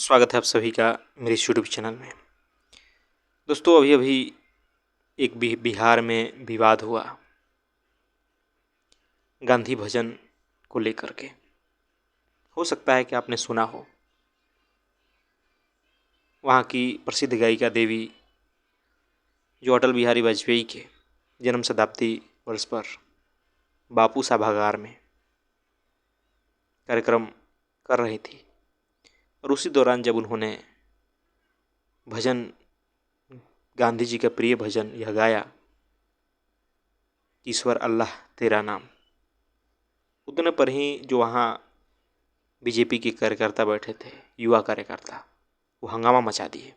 स्वागत है आप सभी का मेरे इस यूट्यूब चैनल में। दोस्तों, अभी अभी एक बिहार में विवाद हुआ गांधी भजन को लेकर के। हो सकता है कि आपने सुना हो। वहाँ की प्रसिद्ध गायिका देवी, जो अटल बिहारी वाजपेयी के जन्म शताब्दी वर्ष पर बापू सभागार में कार्यक्रम कर रही थी, और उसी दौरान जब उन्होंने भजन, गांधी जी का प्रिय भजन यह गाया, ईश्वर अल्लाह तेरा नाम, उतने पर ही जो वहाँ बीजेपी के कार्यकर्ता बैठे थे, युवा कार्यकर्ता, वो हंगामा मचा दिए।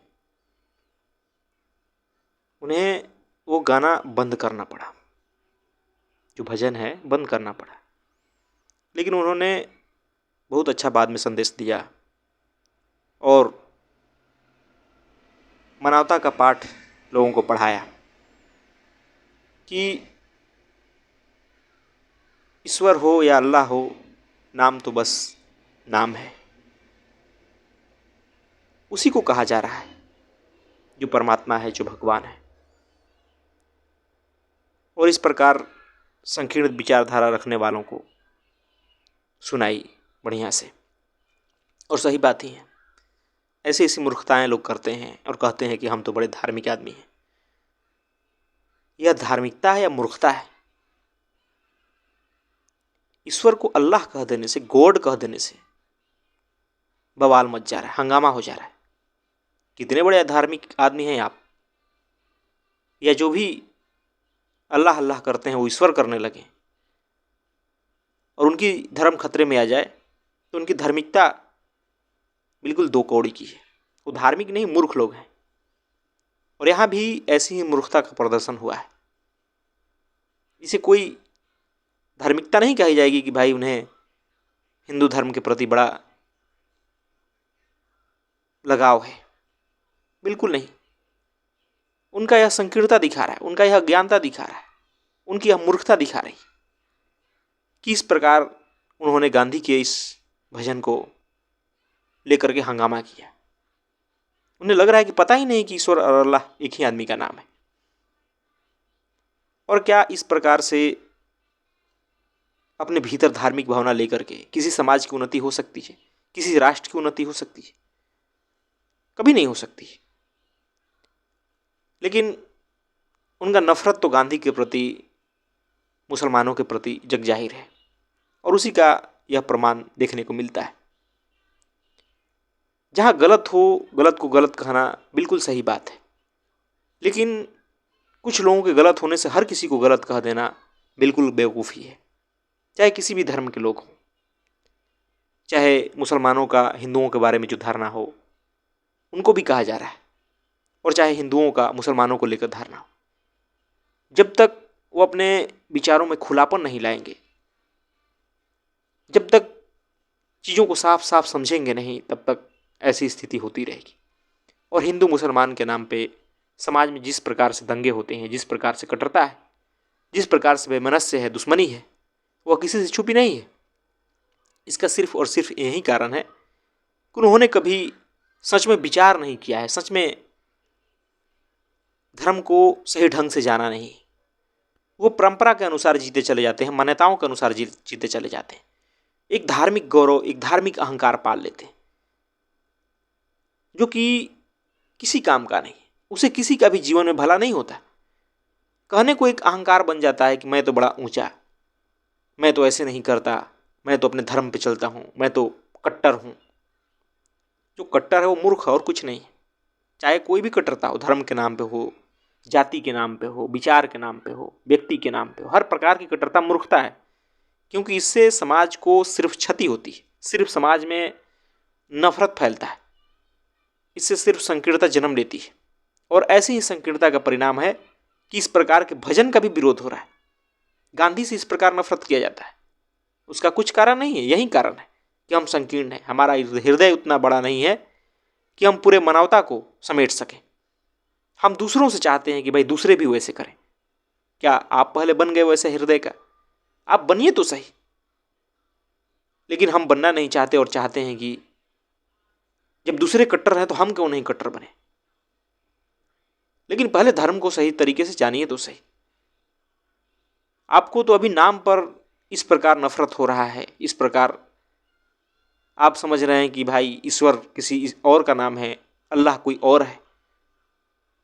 उन्हें वो गाना बंद करना पड़ा, जो भजन है बंद करना पड़ा। लेकिन उन्होंने बहुत अच्छा बाद में संदेश दिया और मानवता का पाठ लोगों को पढ़ाया कि ईश्वर हो या अल्लाह हो, नाम तो बस नाम है। उसी को कहा जा रहा है जो परमात्मा है, जो भगवान है। और इस प्रकार संकीर्ण विचारधारा रखने वालों को सुनाई बढ़िया से, और सही बात ही है। ऐसी ऐसी मूर्खताएं लोग करते हैं और कहते हैं कि हम तो बड़े धार्मिक आदमी हैं। यह धार्मिकता है या मूर्खता है? ईश्वर को अल्लाह कह देने से, गॉड कह देने से बवाल मच जा रहा है, हंगामा हो जा रहा है। कितने बड़े धार्मिक आदमी हैं आप? या जो भी अल्लाह अल्लाह करते हैं वो ईश्वर करने लगे और उनकी धर्म खतरे में आ जाए तो उनकी धार्मिकता बिल्कुल दो कौड़ी की है। वो धार्मिक नहीं, मूर्ख लोग हैं। और यहाँ भी ऐसी ही मूर्खता का प्रदर्शन हुआ है। इसे कोई धार्मिकता नहीं कही जाएगी कि भाई उन्हें हिंदू धर्म के प्रति बड़ा लगाव है, बिल्कुल नहीं। उनका यह संकीर्णता दिखा रहा है, उनका यह अज्ञानता दिखा रहा है, उनकी यह मूर्खता दिखा रही कि इस प्रकार उन्होंने गांधी के इस भजन को लेकर के हंगामा किया। उन्हें लग रहा है कि पता ही नहीं कि ईश्वर और अल्लाह एक ही आदमी का नाम है। और क्या इस प्रकार से अपने भीतर धार्मिक भावना लेकर के किसी समाज की उन्नति हो सकती है? किसी राष्ट्र की उन्नति हो सकती है? कभी नहीं हो सकती। लेकिन उनका नफरत तो गांधी के प्रति, मुसलमानों के प्रति जग जाहिर है, और उसी का यह प्रमाण देखने को मिलता है। जहाँ गलत हो, गलत को गलत कहना बिल्कुल सही बात है, लेकिन कुछ लोगों के गलत होने से हर किसी को गलत कह देना बिल्कुल बेवकूफ़ी है। चाहे किसी भी धर्म के लोग हों, चाहे मुसलमानों का हिंदुओं के बारे में जो धारणा हो उनको भी कहा जा रहा है, और चाहे हिंदुओं का मुसलमानों को लेकर धारणा हो, जब तक वो अपने विचारों में खुलापन नहीं लाएंगे, जब तक चीज़ों को साफ साफ समझेंगे नहीं, तब तक ऐसी स्थिति होती रहेगी। और हिंदू मुसलमान के नाम पे समाज में जिस प्रकार से दंगे होते हैं, जिस प्रकार से कट्टरता है, जिस प्रकार से वैमनस्य है, दुश्मनी है, वह किसी से छुपी नहीं है। इसका सिर्फ और सिर्फ यही कारण है कि उन्होंने कभी सच में विचार नहीं किया है, सच में धर्म को सही ढंग से जाना नहीं। वो परंपरा के अनुसार जीते चले जाते हैं, मान्यताओं के अनुसार जीते चले जाते हैं। एक धार्मिक गौरव, एक धार्मिक अहंकार पाल लेते हैं, जो कि किसी काम का नहीं। उसे किसी का भी जीवन में भला नहीं होता। कहने को एक अहंकार बन जाता है कि मैं तो बड़ा ऊंचा, मैं तो ऐसे नहीं करता, मैं तो अपने धर्म पे चलता हूँ, मैं तो कट्टर हूँ। जो कट्टर है वो मूर्ख है और कुछ नहीं है। चाहे कोई भी कट्टरता हो, धर्म के नाम पे हो, जाति के नाम पे हो, विचार के नाम पे हो, व्यक्ति के नाम पे हो, हर प्रकार की कट्टरता मूर्खता है। क्योंकि इससे समाज को सिर्फ क्षति होती है, सिर्फ समाज में नफरत फैलता है, इससे सिर्फ संकीर्णता जन्म लेती है। और ऐसी ही संकीर्णता का परिणाम है कि इस प्रकार के भजन का भी विरोध हो रहा है। गांधी से इस प्रकार नफरत किया जाता है, उसका कुछ कारण नहीं है, यही कारण है कि हम संकीर्ण हैं। हमारा हृदय उतना बड़ा नहीं है कि हम पूरे मानवता को समेट सकें। हम दूसरों से चाहते हैं कि भाई दूसरे भी वैसे करें। क्या आप पहले बन गए वैसे हृदय का? आप बनिए तो सही। लेकिन हम बनना नहीं चाहते, और चाहते हैं कि जब दूसरे कट्टर हैं तो हम क्यों नहीं कट्टर बने? लेकिन पहले धर्म को सही तरीके से जानिए तो सही। आपको तो अभी नाम पर इस प्रकार नफरत हो रहा है, इस प्रकार आप समझ रहे हैं कि भाई ईश्वर किसी और का नाम है, अल्लाह कोई और है,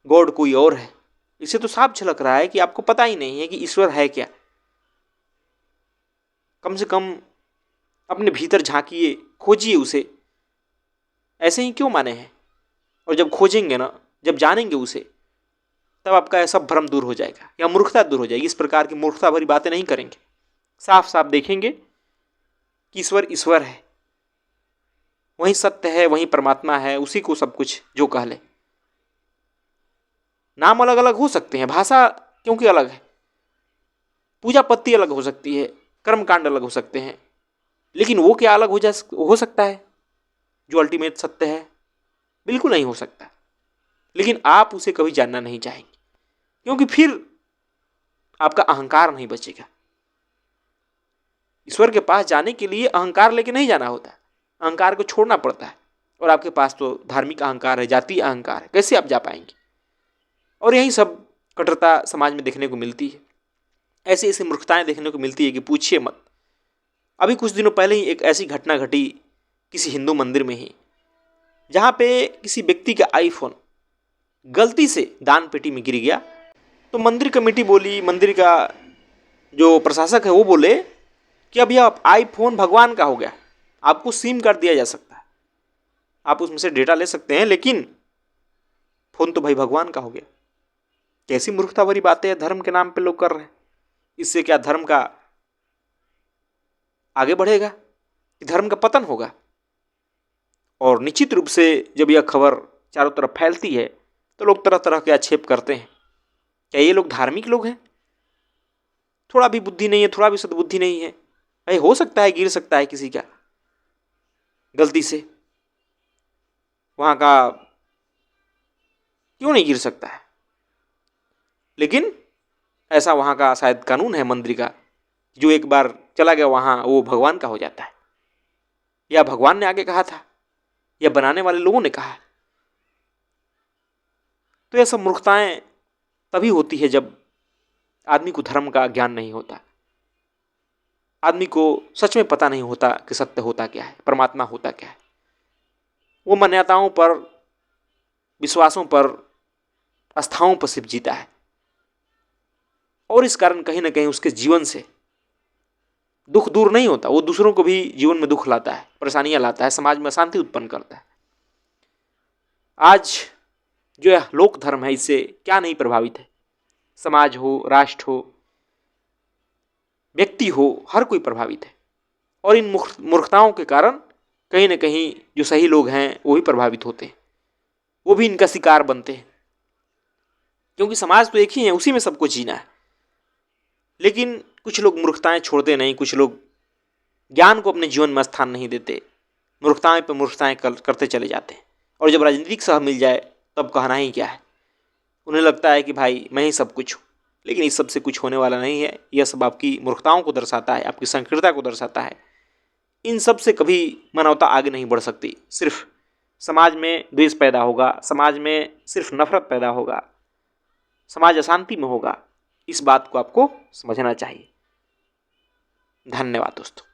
गॉड कोई और है। इससे तो साफ झलक रहा है कि आपको पता ही नहीं है कि ईश्वर है क्या। कम से कम अपने भीतर झांकिए, खोजिए उसे। ऐसे ही क्यों माने हैं? और जब खोजेंगे ना, जब जानेंगे उसे, तब आपका ऐसा भ्रम दूर हो जाएगा या मूर्खता दूर हो जाएगी। इस प्रकार की मूर्खता भरी बातें नहीं करेंगे, साफ साफ देखेंगे कि ईश्वर ईश्वर है, वही सत्य है, वही परमात्मा है, उसी को सब कुछ जो कह ले। नाम अलग अलग हो सकते हैं, भाषा क्योंकि अलग है, पूजा पत्ती अलग हो सकती है, कर्म कांड अलग हो सकते हैं, लेकिन वो क्या अलग हो सकता है जो अल्टीमेट सत्य है? बिल्कुल नहीं हो सकता। लेकिन आप उसे कभी जानना नहीं चाहेंगे, क्योंकि फिर आपका अहंकार नहीं बचेगा। ईश्वर के पास जाने के लिए अहंकार लेके नहीं जाना होता, अहंकार को छोड़ना पड़ता है। और आपके पास तो धार्मिक अहंकार है, जातीय अहंकार है, कैसे आप जा पाएंगे? और यही सब कट्टरता समाज में देखने को मिलती है। ऐसी ऐसी मूर्खताएं देखने को मिलती है कि पूछिए मत। अभी कुछ दिनों पहले ही एक ऐसी घटना घटी किसी हिंदू मंदिर में ही, जहाँ पे किसी व्यक्ति का आईफोन गलती से दान पेटी में गिर गया। तो मंदिर कमेटी बोली, मंदिर का जो प्रशासक है वो बोले कि अब यह आईफोन भगवान का हो गया, आपको सिम कार्ड दिया जा सकता है, आप उसमें से डेटा ले सकते हैं, लेकिन फोन तो भाई भगवान का हो गया। कैसी मूर्खता भरी बातें धर्म के नाम पे लोग कर रहे हैं। इससे क्या धर्म का आगे बढ़ेगा कि धर्म का पतन होगा? और निश्चित रूप से जब यह खबर चारों तरफ फैलती है तो लोग तरह तरह के आक्षेप करते हैं। क्या ये लोग धार्मिक लोग हैं? थोड़ा भी बुद्धि नहीं है, थोड़ा भी सद्बुद्धि नहीं है? भाई हो सकता है गिर सकता है किसी का गलती से, वहां का क्यों नहीं गिर सकता है? लेकिन ऐसा वहां का शायद कानून है मंदिर का, जो एक बार चला गया वहां वो भगवान का हो जाता है। या भगवान ने आगे कहा था या बनाने वाले लोगों ने कहा? तो यह सब मूर्खताएं तभी होती है जब आदमी को धर्म का ज्ञान नहीं होता, आदमी को सच में पता नहीं होता कि सत्य होता क्या है, परमात्मा होता क्या है। वो मान्यताओं पर, विश्वासों पर, आस्थाओं पर सिर्फ जीता है, और इस कारण कहीं ना कहीं उसके जीवन से दुख दूर नहीं होता। वो दूसरों को भी जीवन में दुख लाता है, परेशानियां लाता है, समाज में अशांति उत्पन्न करता है। आज जो यह लोक धर्म है, इससे क्या नहीं प्रभावित है? समाज हो, राष्ट्र हो, व्यक्ति हो, हर कोई प्रभावित है। और इन मूर्खताओं के कारण कहीं ना कहीं जो सही लोग हैं वो भी प्रभावित होते हैं, वो भी इनका शिकार बनते हैं। क्योंकि समाज तो एक ही है, उसी में सबको जीना है। लेकिन कुछ लोग मूर्खताएं छोड़ते नहीं, कुछ लोग ज्ञान को अपने जीवन में स्थान नहीं देते, मूर्खताएं पर मूर्खताएं करते चले जाते हैं। और जब राजनीतिक सह मिल जाए तब कहना ही क्या है। उन्हें लगता है कि भाई मैं ही सब कुछ हूँ, लेकिन इस सब से कुछ होने वाला नहीं है। यह सब आपकी मूर्खताओं को दर्शाता है, आपकी संकीर्णता को दर्शाता है। इन सब से कभी मानवता आगे नहीं बढ़ सकती। सिर्फ समाज में द्वेष पैदा होगा, समाज में सिर्फ नफरत पैदा होगा, समाज अशांति में होगा। इस बात को आपको समझना चाहिए। धन्यवाद दोस्तों।